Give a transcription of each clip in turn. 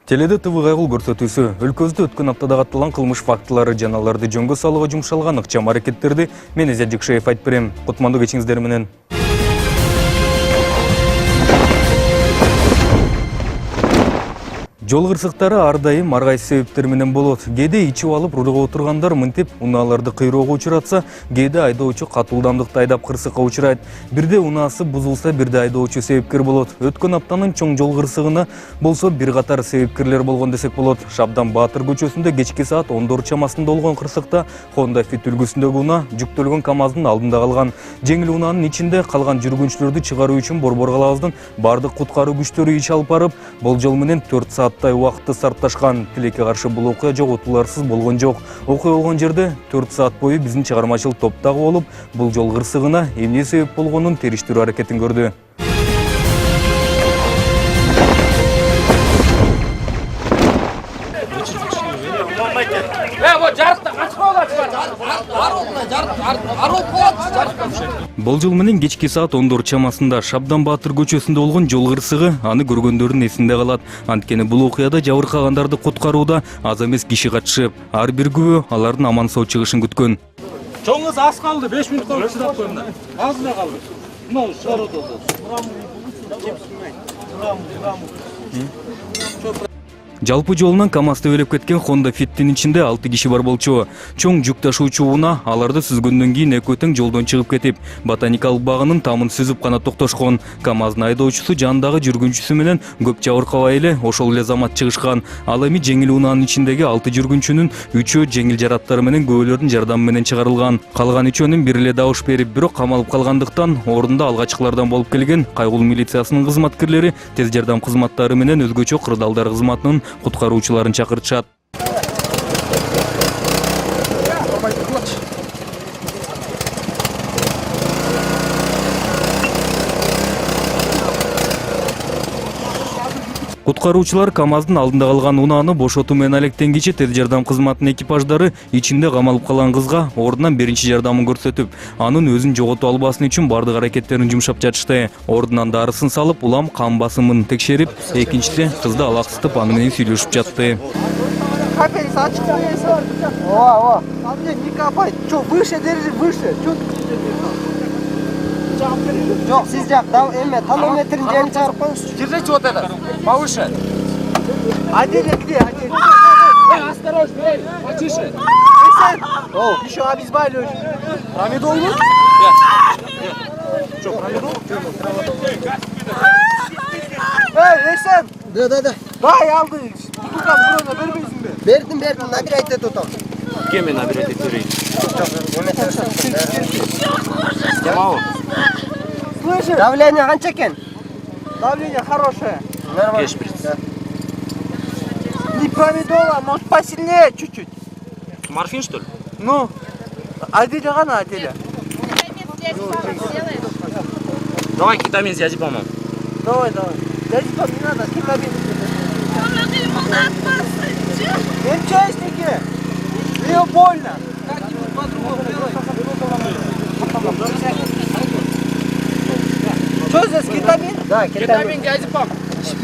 Теледе ТВ кайгыл көрсөтүүсү өлкөбүздө өткөн аптада катталган кылмыш фактылары жана аларды жөнгө салууга жумшалган ыкчам аракеттерди мен Изет Жикшеев айтып берем. Кутмандуу кечиңиздер менен. Жол кырсыктары ар дайым ар кайсы себептер менен болот. Кээде ичип алып рулга отургандар мынтип унааларды кыйроого учуратса, кээде айдоочу катуу ылдамдыкта айдап кырсыкка учурайт. Бирде унаасы бузулса, бирде айдоочу себепкер болот. Өткөн аптанын чоң жол кырсыгына болсо бир катар себепкерлер болгон десек болот. Шабдан Баатыр көчөсүндө кечки саат 10 чамасында болгон кырсыкта Honda Fit үлгүсүндөгү унаа жүктөлгөн КАМАЗдын алдында калган. Жеңил унаанын ичинде калган жүргүнчүлөрдү чыгаруу үчүн Борбор калабыздын бардык куткаруу күчтөрү иш алып барып, болжол менен 4 сааттай убакытты сарпташкан. Тилекке каршы бул окуя жоготууларсыз болгон жок. Окуя болгон жерде 4 саат бою биздин чыгармачыл топ дагы болуп, бул жол кырсыгына эмне себеп болгонун териштирүү аракетин көрдү. Болжол менен кечки саат 10 чамасында Шабдан Баатыр көчөсүндө болгон жол кырсыгы аны көргөндөрдүн эсинде калат. Анткени бул окуяда жабыркагандарды куткарууда аз эмес киши катышып, ар бир күбө алардын аман сау чыгышын күткөн. Чоң кыз аз калды, 5 мүнөт калды, чыдап коюңдар. Аз эле калды. Мына шарыды. Жалпы жолунан КАМАЗ төбөлөп кеткен Honda Fit'тин ичинде 6 киши бар болчу. Чоң жүк ташуучу унаа аларды сүзгөндөн кийин экөө тең жолдон чыгып кетип, ботаникалык багынын тамын сүзүп гана токтошкон. КАМАЗдын айдоочусу жандагы жүргүнчүсү менен көп жабыркабай эле ошол эле замат чыгышкан. Ал эми жеңил унаанын ичиндеги 6 жүргүнчүнүн 3-өө жеңил жараттары менен көбөлөрдүн жардамы менен чыгарылган. Калган 3-өөнүн бир эле добуш берип, бирок камалып калгандыктан ордунда алгачкылардан болуп келген кайгыл милициясынын кызматкерлери тез жардам кызматтары менен өзгөчө кырдаалдар кызматынын куткаруучуларын чакыртышат. Куткаруучулар КАМАЗдын алдында калган унааны бошотуу менен алектенгичи тез жардам кызматынын экипаждары ичинде камалып калган кызга ордунан биринчи жардамын көрсөтүп, анын өзүн жоготуп албасын үчүн бардык аракеттерин жумшап жатышты. Ордунан дарысын салып, улам кан басымын текшерип, экинчиде кызды алаксытып аны менен сүйлөшүп жатты. Капельница очки есть. О. А мне не копать. Что, выше держи, выше. Что ты Жоқ, сиз жак, тонометрин жерин чыгарып коюңузчу. Держите вот это, повыше. Отдельно где? Осторожно, потише. Еще обезболивающий. Промедол был? Что, промедол? Лейсен! Да. Дай алды. Тутукан бирөөнө бербейсиңби? Бердим, набирать эту там. Кем набирать эти? Слышишь? Давление канча экен? Давление хорошее. Нормально. Не промедола, может посильнее чуть-чуть. Морфин, что ли? Ну, отделя гана, отделя. Давай кетамин с диазепамом. Давай. Диазепам не надо, кетамин. МЧСники! Ее больно. Как-нибудь по-другому делай. Что здесь, кетамин? Да, Кетамин, диазепам.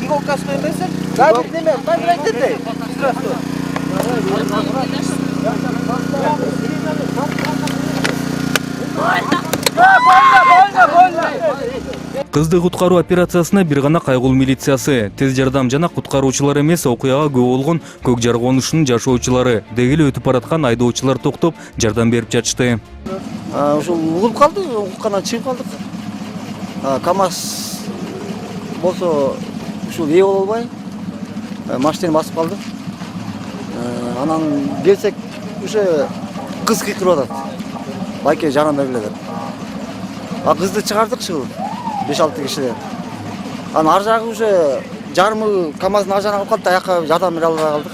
Иголкасына емесің? Да, бердеме, набирать деді. Здравствуй. Больно. Кызды куткаруу операциясына бир гана кайгыл милициясы, тез жардам жана куткаруучулар эмес, окуяга күбө болгон көк жар конушунун жашоочулары, деги эле өтүп бараткан айдоочулар токтоп жардам берип жатышты. Ушул угулуп калды, укуккандан чыгып калдык. КАМАЗ болсо ушул ээ боло албай, машинаны басып калды. Анан келсек, уже кыз кыйкырып атат. Байке жанында эле деп. Кызды чыгардык чыгып. 5-6 кишиден. Анан ар жагы уже жарымы КАМАЗдын ар жагына калып калды, аяка жардам бере албай калдык.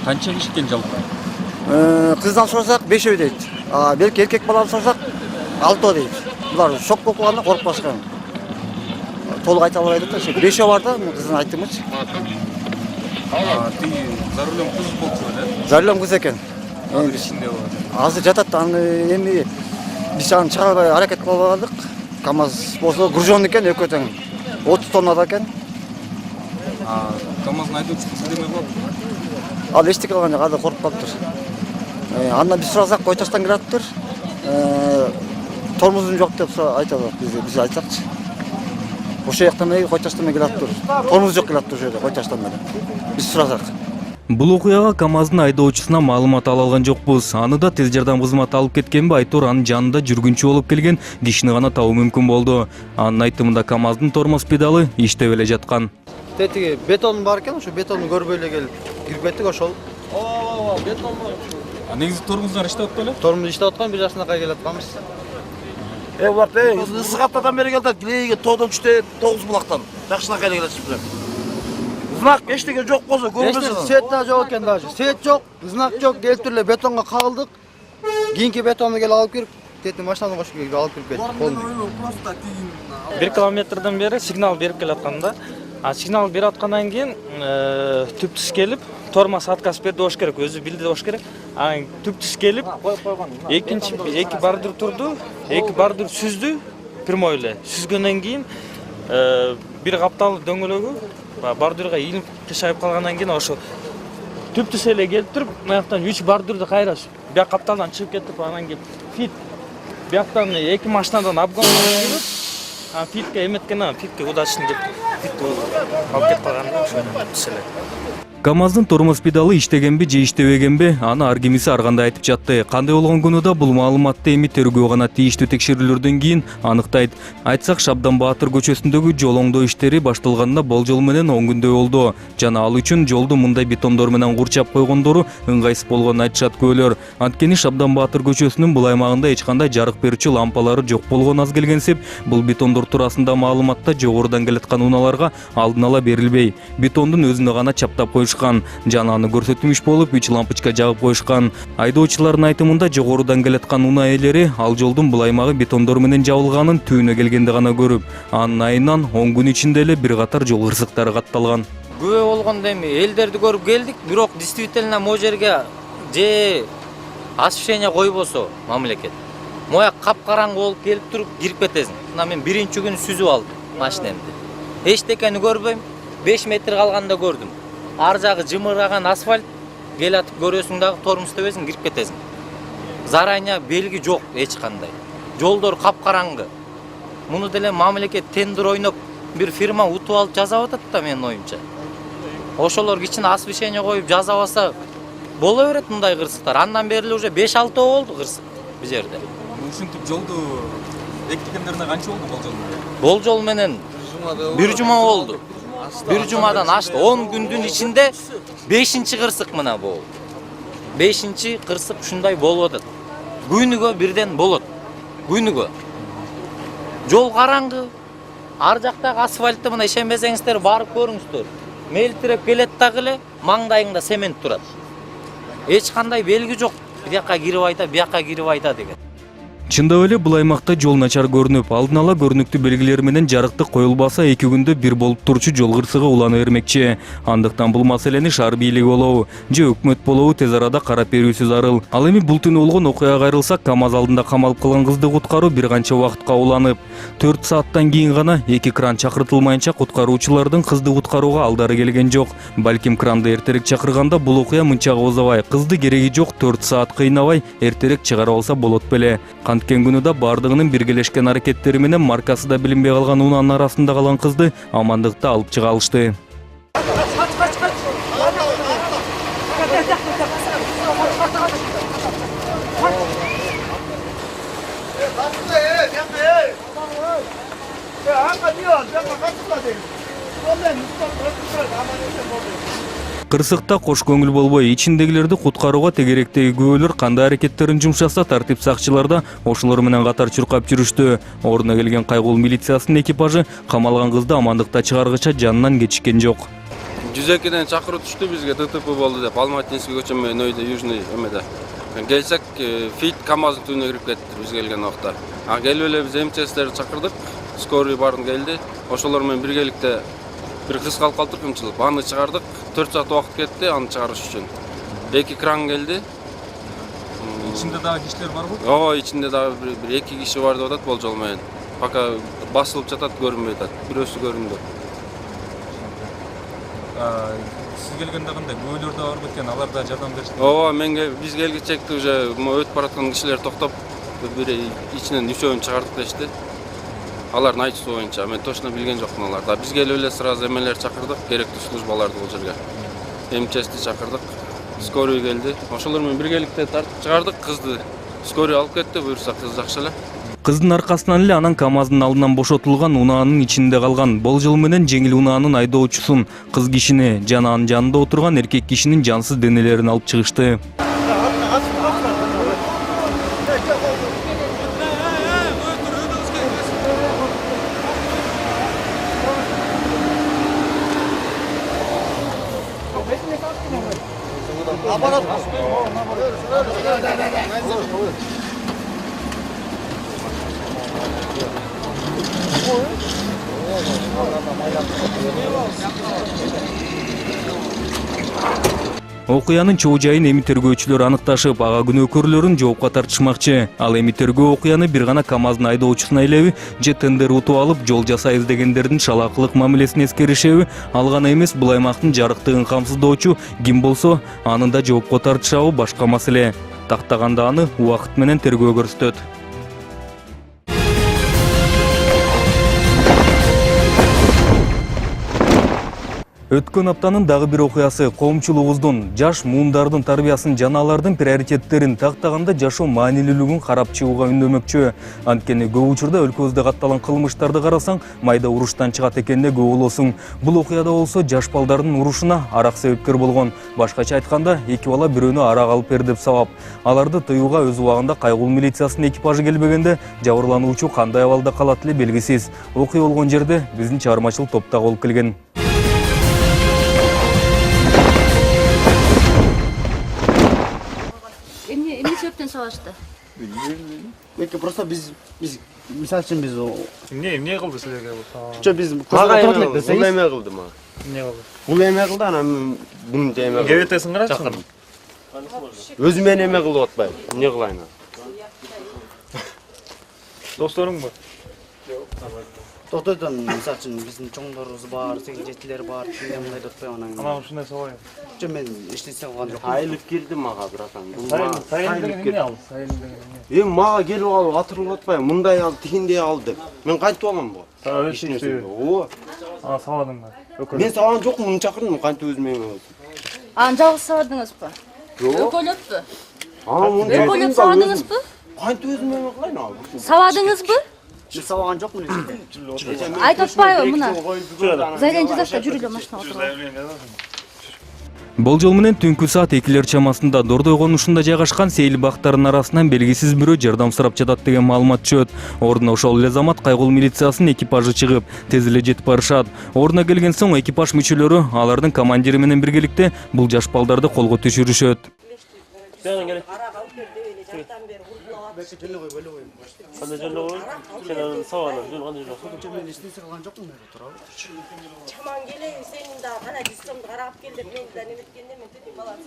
Канча киши экен жалпы? Кыздан сурасак 5 дейт. Белки эркек баланы сурасак 6 дейт. Булар шок болуп калганда коркуп калышкан. Толук айта албайдык да, 5 бар да, кыздын айттымчы. Ты за рулем кыз болчу эле? За рулем кыз экен. Ичинде бар. Азыр жатат, аны эми биз аны чыгара албай аракет кыла албадык. КАМАЗ болсо гружен экен, экөө тең 30 тоннада экен. КамАздын айдоочусу сиз деме кылат? Ал эчтеке кылган жок, ада коркуп калыптыр. Андан биз сурасак кой таштан келатыптыр. Тормозум жок деп айтат биз айтсакчы. Ошол жактан эле кой таштан келатыптыр. Тормоз жок келатыптыр ошол жерде кой таштан эле. Биз сурасак. Бул окуяга КамАздын айдоочусуна маалымат ала алган жокпуз. Аны да тез жардам кызматы алып кеткенби, айтор анын жанында жүргүнчү болуп келген кишини гана табуу мүмкүн болду. Анын айтымында КамАздын тормоз педалы иштеп эле жаткан. Тетиги бетон бар экен, ошо бетонду көрбөй эле келип кирип кеттик ошол. Ооба, бетон бар. Негизи тормоздар иштеп атпайбы? Тормоз иштеп аткан, бир жашына кай келип атканбыз. Барт, ысык аптадан бери келдик. Килейге тоодон түштө 9 булактан. Жакшына кайра келесиз. Знак эчтеке жок болсо көрбөсүң. Свет да жок экен даже. Свет жок, знак жок, келип туруп эле бетонго кагылдык. Кийинки бетонду келип алып кирип, тети машинаны кошуп келип алып кирип кеттик. 1 километрден бери сигнал берип келатканда, сигнал берип аткандан кийин түптүс келип, тормоз отказ берди болуш керек, өзү билди болуш керек. Анан түптүс келип, эки бардыр турду, эки бардыр сүздү, прямой эле. Сүзгөндөн кийин бир каптал дөңгөлөгү бардырга илип кышайып калгандан кийин ошо түптүс эле келип туруп, маяктан 3 бардырды кайра бияк капталдан чыгып кетип, анан келип фит бияктан эки машинадан обгон кылып, фитке эметкен, фитке удачный деп фитти алып кетип калган ошо эле. КамАздын тормоз педалы иштегенби же иштебегенби, аны ар кимиси ар кандай айтып жатты. Кандай болгон күнү да бул маалыматты эми тергөө гана тийиштүү текшерүүлөрдөн кийин анықтайт. Айтсак, Шабдан Баатыр көчөсүндөгү жол оңдоо иштери башталганына болжол менен 10 күндөй болду. Жана ал үчүн жолду мындай бетондор менен курчап койгондору ыңгайсыз болгонун айтышат күбөлөр. Анткени Шабдан Баатыр көчөсүнүн бул аймагында эч кандай жарык берүүчү лампалары жок болгон аз келгенсип, бул бетондор туурасында маалыматта жогорудан келаткан унааларга алдын ала берилбей, бетондун өзүнө гана чаптап коюш жана аны көрсөтмүш болуп 3 лампочка жагып коюшкан. Айдоочулардын айтымында жогорудан келаткан унаа ээлери ал жолдун бул аймагы бетондор менен жабылганын түбүнө келгенде гана көрүп, анын айынан 10 күн ичинде эле бир катар жол кырсыктары катталган. Күбө болгондо эми элдерди көрүп келдик, бирок действительно могу жерге же освещение койбосо мамлекет. Моя капкараңгы болуп келип туруп кирип кетесиң. Мына мен биринчи күнү сүзүп алдым машинемди. Эчтекени көрбөйм, 5 метр калганда көрдүм. Ар жагы жымыраган асфальт, келатып көрөсүң дагы тормоз тебесиң, кирип кетесиң. Заранее белги жок эч кандай. Жолдор капкараңгы. Муну деле мамлекет тендер ойноп бир фирма утуп алып жасап атат да менин оюмча. Ошолор кичине освещение коюп жасабаса боло берет мындай кырсыктар. Андан бери уже 5-6 болду кырсык бу жерде. Ушинтип жолду эктегендерине канча болду болжол? Болжол менен бир жума болду. Бир жумадан ашты. 10 күндүн ичинде 5-чи кырсык мына болду. 5-чи кырсык ушундай болуп атат. Күнүгө бирден болот. Күнүгө. Жол караңгы. Ар жактагы асфальтты мына ишенбесеңиздер барып көрүңүздөр. Мелтиреп келет дагы эле маңдайыңда цемент турат. Эч кандай белги жок. Бияка кирип айта, бияка кирип айта деген. Чындап эле бул аймакта жол начар көрүнүп, алдын ала көрүнүктүү белгилер менен жарыктык коюлбаса 2 күндө бир болуп турчу жол кырсыгы улана бермекчи. Андыктан бул маселени шаар бийлиги болобу же өкмөт болобу тез арада карап берүүсү зарыл. Ал эми бул түнү болгон окуяга кайрылсак, КамАз алдында камалып калган кызды куткаруу бир канча убакытка уланып, 4 сааттан кийин гана 2 кран чакыртылмайынча куткаруучулардын кызды куткарууга алдары келген жок. Балким кранды эртерээк чакырганда бул окуя мынча козобай, кызды кереги жок 4 саат кыйнабай эртерээк чыгарып алса болот беле. Анткен күнү да бардыгынын биргелешкен аракеттери менен маркасы да билинбей калган унаанын арасында калган кызды амандыкта алып чыга алышты. Кырсыкта кош көңүл болбой, ичиндегилерди куткарууга тегеректеги күбөлөр кандай аракеттерин жумшаса, тартип сакчылар да ошолор менен катар чуркап жүрүштү. Ордуна келген кайгылуу милициясынын экипажы камалган кызды амандыкта чыгаргыча жанынан кечишкен жок. 102-ден чакыруу түштү бизге, ДТП болду деп, Алматинский көчө менен өйдө южный эмеде. Келсек, Фит КамАздын түбүнө кирип кетти биз келген убакта. Келип эле биз МЧСтерди чакырдык, скорый барын келди. Ошолор менен биргеликте бир кыз калып калдык ымчылып, аны чыгардык. 4 саат убакыт кетти аны чыгарыш үчүн. 2 кран келди. Ичинде дагы кишилер барбы? Ооба, ичинде дагы бир 2 киши бар деп атат болжол менен. Пока басылып жатат, көрүнбөй атат. Бирөөсү көрүндү. Сиз келгенде кандай көөлөр да бар бекен, алар да жардам беришти? Ооба, биз келгичекте уже өтүп бараткан кишилер токтоп, бир ичинен үчөөнү чыгардык дешти. Алардын айтуусу боюнча, мен точно билген жокмун аларды. Биз келип эле сразу эмелер чакырдык, керектүү службаларды бул жерге. МЧСти чакырдык, скорый келди. Ошолор менен биргеликте тартып чыгардык, кызды скорый алып кетти, буюрса кыз жакшы эле. Кыздын аркасынан эле анан КАМАЗдын алдынан бошотулган унаанын ичинде калган. Болжол менен жеңил унаанын айдоочусун, кыз кишини жана анын жанында отурган эркек кишинин жансыз денелерин алып чыгышты. Окуянын чоо жайын эми тергөөчүлөр аныкташып, ага күнөөкөрлөрүн жоопко тартышмакчы. Ал эми тергөө окуяны бир гана КАМАЗдын айдоочусуна элеби, же тендер утуп алып, жол жасайбыз дегендердин шалаакылык мамилесин эскеришеби, ал гана эмес, бул аймактын жарыктыгын камсыздоочу ким болсо, анын да жоопко тартышабы башка маселе. Тактаганда аны убакыт менен тергөө көрсөтөт. Өткөн аптанын дагы бир окуясы коомчулугубуздун жаш муундардын тарбиясын жана алардын приоритеттерин тактаганда жашоо маанилүүлүгүн карап чыгууга үндөмөкчү. Анткени көп учурда өлкөбүздө катталган кылмыштарды карасаң, майда уруштан чыгат экенине көп болосуң. Бул окуяда болсо жаш балдардын урушуна арак себепкер болгон. Башкача айтканда, эки бала бирөөнү арак алып бер деп сабап. Аларды тыюуга өз убагында кайгыл милициясынын экипажы келбегенде, жабырлануучу кандай абалда калат эле белгисиз. Окуя болгон жерде биздин чыгармачылык топ да болуп келген. Эмне себептен сабашты? Эки просто биз мисалы үчүн биз Эмне кылды силерге бул? жо биз Бул эме кылды ма? Эмне кылды? Бул эме кылды, анан бунун да эме кылды. Кебетесин карачы. Өзү менен эме кылып атпайбы? Эмне кылайын? Досторуң бар? токтойдон мисалы үчүн биздин чоңдорубуз бар, 8-7-лер бар, кимге мындай деп атпайбы анан. Анан ушундай сабай. Жо мен эч нерсе кылган жокмун. Айылып келди мага братан. Сайын деген эмне ал? Сайын деген эмне? Мага келип алып атырылып атпайбы? Мындай ал, тигиндей ал деп. Мен кантип алам бу? Эч нерсе. Ооба. Ана сабадыңбы? Мен сабаган жокмун, муну чакырдым, кантип өзүм эме. Анан жалгыз сабадыңызбы? Жок. Өкөлөппү? Өкөлөп сабадыңызбы? Кантип өзүм эме кылайын ал? Сабадыңызбы? Мен сабаган жокмун. Айтып атпайбы мына? Зайден жазашта жүрүлө машинага отуруп. Болжол менен түнкү саат 2-лер чамасында Дордой конушунда жайгашкан сейил бактарынын арасынан белгисиз бирөө жардам сурап жатат деген маалымат түшөт. Ордуна ошол эле замат кайгыл милициясынын экипажы чыгып, тез эле жетип барышат. Ордуна келген соң экипаж мүчөлөрү алардын командири менен биргеликте бул жаш балдарды колго түшүрүшөт. Кандай жолу кой? Сен анын сабаган жол кандай жол? Мен эч нерсе кылган жокмун, туурабы? Чаман келейин, сенин да кана дистемди карап кел деп мен да неметкенде мен тетип баланы.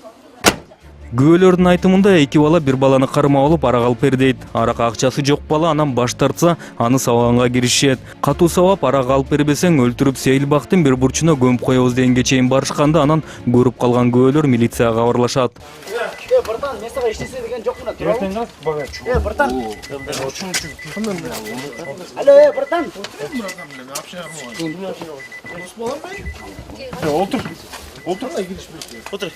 Күбөлөрдүн айтымында эки бала бир баланы кармап алып арак алып бер дейт. Арак акчасы жок бала анан баш тартса, аны сабаганга киришет. Катуу сабап арак алып бербесең өлтүрүп сейил бактын бир бурчуна көмүп коебуз дегенге чейин барышканда анан көрүп калган күбөлөр милицияга кабарлашат. Братан, мен сага эч нерсе деген жокмун, туурабы? Братан. Алло, братан. Отур.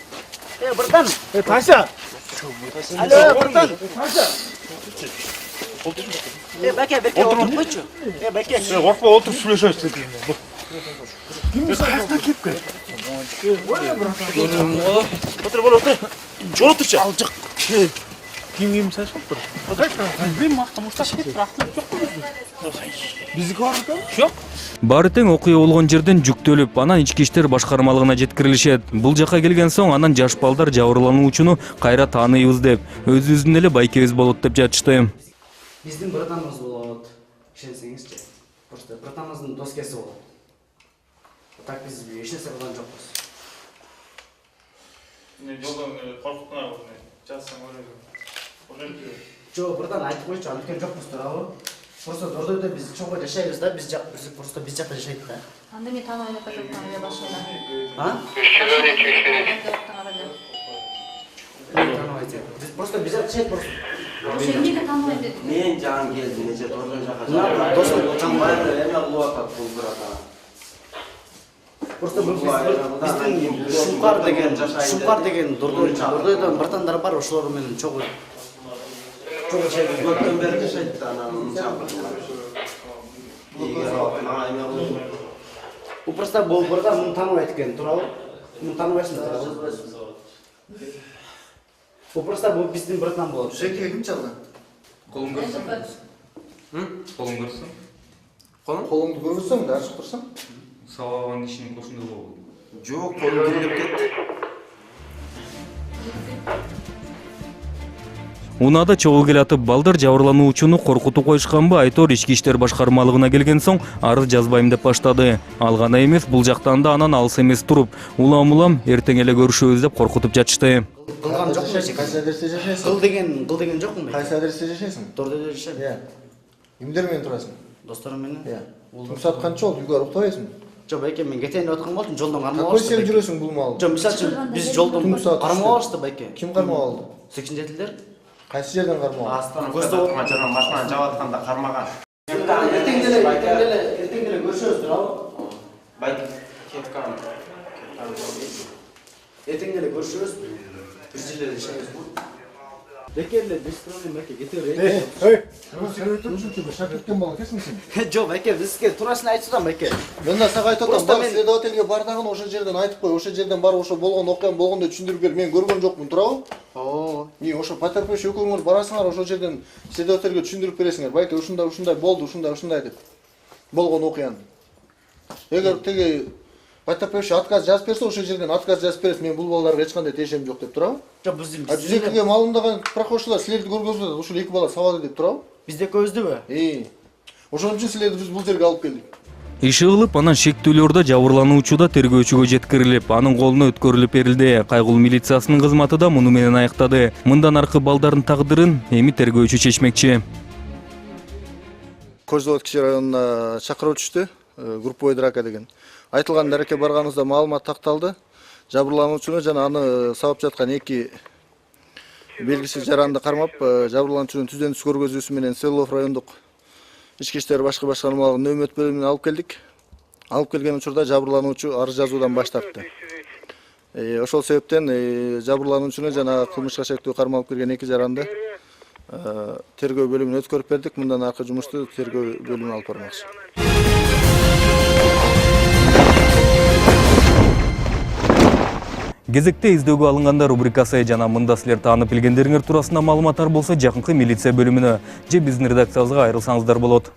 Братан. Тася. Алло, братан. Баке, беке отуруп койчу. Баке. Коркпо, отуруп сүйлөшөбүз. Отур, отур. Жол отурчу. Алжык. Ким сашып тур? Мен мактамуштап кетип рахмат жок. Биздики барбы? Жок. Баары тең окуя болгон жерден жүктөлүп, анан ички иштер башкармалыгына жеткирилишет. Бул жака келген соң анан жаш балдар жабырлануучуну кайра тааныйбыз деп, өзүбүздүн эле байкебиз болот деп жатышты. Биздин братаныбыз болот. Ишенсеңизчи. Просто братаныбыздын доскеси болот. Так биз эч нерсе кылган жокпуз. Мен жолдон коркуткан болду. Жазсаң ойлойм. Жо, братан, айтып койчу, анткен жокпуз, туурабы? Просто Дордойдо биз чоңго жашайбыз да, биз просто биз жакта жашайт да. Анда мен танымай деп атам эле башында. Biz просто bize şey просто. Ошо эмнеге танымайм дедиң? Мен жаңы келдим, нече тордон жака. Достum Чаңбай эме кылып атат бул бирата. Просто bizning Шумкар деген Дордойдон братандар бар, ошолор менен чогуу. Көптөн бери жашайт анан чакырдылар. Эме кылып. Bu просто бул burada муну тааныбайт экен, туурабы? Муну тааныбайсың, туурабы? Bu просто bu биздин братан болот. Жеке ким чалган? Колуң көрсөң? Колуң көрсөң? Колуңду көрсөң да ачып турсаң? Сабаган ишин ошондой болду. Жок, колум кирилип кетти. Унада чогуу келатып балдар жабырлануучуну коркутуп коюшканбы Айтор ички иштер башкармалыгына келген соң арыз жазбайм деп баштады. Ал гана эмес, бул жактан да анан алыс эмес туруп, улам эртең эле көрүшөбүз деп коркутуп жатышты. Кылган жокмун эчек. Кайсы адресте жашайсың? Кыл деген жокмун бе? Кайсы адресте жашайсың? Дордойдо жашайм. Иә. Кимдер менен турасың? Досторум менен. Иә. Түн саат канча болду? Үйгө уктабайсың? Жок, байке, мен кетейин деп аткан болдум, жолдон кармап Какой алышты. сен жүрөсүң бул маал? Жок, мисалы үчүн биз жолдон кармап алышты, байке. Ким кармап алды? Сексинжетилдер. Кайсы жерден кармап алды? Астана жана машинаны жаап атканда кармаган. Эртең деле көрүшөбүз, туурабы? Байке кеткан. Эртең деле көрүшөбүз. Бир жерлерде жашайбыз. Бекерде без проблем, байке, кете берейин. Сен өтүп шакирттен бала кесиң сен? Жок, байке, бизге туурасын айтсам, байке. Мен да сага айтып Просто атам, мен- следовательге бардыгын ошол жерден айтып кой, ошол жерден барып ошо болгон окуям болгондо түшүндүрүп бер. Мен көргөн жокмун, туурабы? Оо. Мен ошо потерпевший экөөңөр барасыңар, ошол жерден следовательге түшүндүрүп бересиңер. Байке, ушундай болду, ушундай деп. Болгон окуяны. Эгер теги потерпевший отказ жазып берсе, ошол жерден отказ жазып бересиз. Мен бул балдарга эч кандай тиешем жок деп, туурабы? Жок, биздин А жүзекиге малымдаган прохожийлар силерди көргөзүп атат, ушул эки бала сабады деп, туурабы? бизде көбүздүбү? Ошон үчүн силерди биз бул жерге алып келдик. Иши кылып, анан шектүүлөрдө жабырлануучу да тергөөчүгө жеткирилип, анын колуна өткөрүлүп берилди. Кайгыл милициясынын кызматы да муну менен аяктады. Мындан аркы балдардын тагдырын эми тергөөчү чечмекчи. Козловод кичи районуна чакыруу түштү, групповой драка деген. Айтылган дарекке барганыбызда маалымат такталды. Жабырлануучуну жана аны сабап жаткан эки белгисиз жаранды кармап, жабырлануучунун түздөн түз көргөзүүсү менен Селов райондук ички иштер башкармалыгынын нөөмөт бөлүмүнө алып келдик. Алып келген учурда жабырлануучу арыз жазуудан баш тартты. Ошол себептен жабырлануучуну жана кылмышка шектүү кармалып кирген эки жаранды тергөө бөлүмүнө өткөрүп бердик. Мындан аркы жумушту тергөө бөлүмүнө алып бармакчы. Кезекте издөөгө алынгандар рубрикасы жана мында силер таанып билгендериңер туурасында маалыматтар болсо жакынкы милиция бөлүмүнө же биздин редакциябызга айрылсаңыздар болот.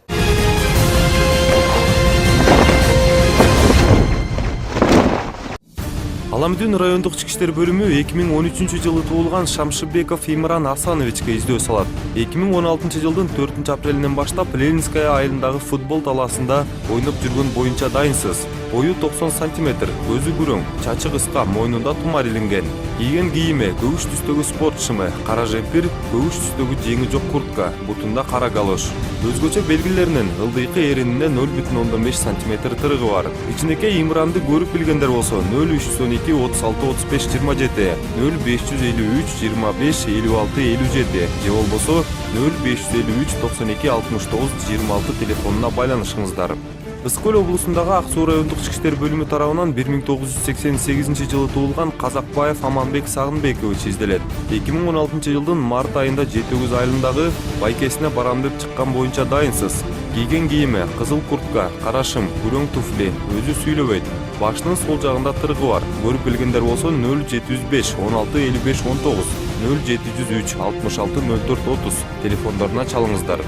Аламүдүн райондук ички иштер бөлүмү 2013-жылы туулган Шамшыбеков Имран Асановичке издөө салат. 2016-жылдын 4-апрелинен баштап Ленинская айылындагы футбол талаасында ойноп жүргөн боюнча дайынсыз. Бою 90 см, көзү күрөң, чачы кыска, мойнунда тумар илинген. Кийген кийими көгүш түстөгү спорт шымы, кара жемпир, көгүш түстөгү жеңи жок куртка, бутунда кара галош. Өзгөчө белгилеринин ылдыйкы эрининде 0,5 см тырыгы бар. Кичинекей Имранды көрүп билгендер болсо 0312 36 35 27, 0553 25 56 57 же болбосо 0553 92 69 26 телефонуна байланышыңыздар. Ыскөл облусундагы Ак Суу райондук ички иштер бөлүмү тарабынан 1988-жылы туулган Казакбаев Аманбек Сагынбекович изделет. 2016-жылдын март айында Жетөгүз айылындагы байкесине барам деп чыккан боюнча дайынсыз. Кийген кийими кызыл куртка, кара шым, күрөң туфли, өзү сүйлөбөйт. Башынын сол жагында тырыгы бар. Көрүп билгендер болсо 0705 16 55 19, 0703 66 04 30 телефондоруна чалыңыздар.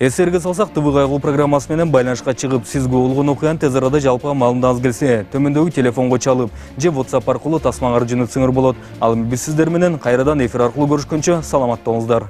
Эсерге салсак, ТВ кайгуу программасы менен байланышка чыгып, сизге болгон окуяны тез арада жалпыга маалымдагыңыз келсе, төмөндөгү телефонго чалып, же WhatsApp аркылуу тасмаңар жөнөтсөңөр болот. Ал эми биз сиздер менен кайрадан эфир аркылуу көрүшкөнчө саламатта болуңуздар.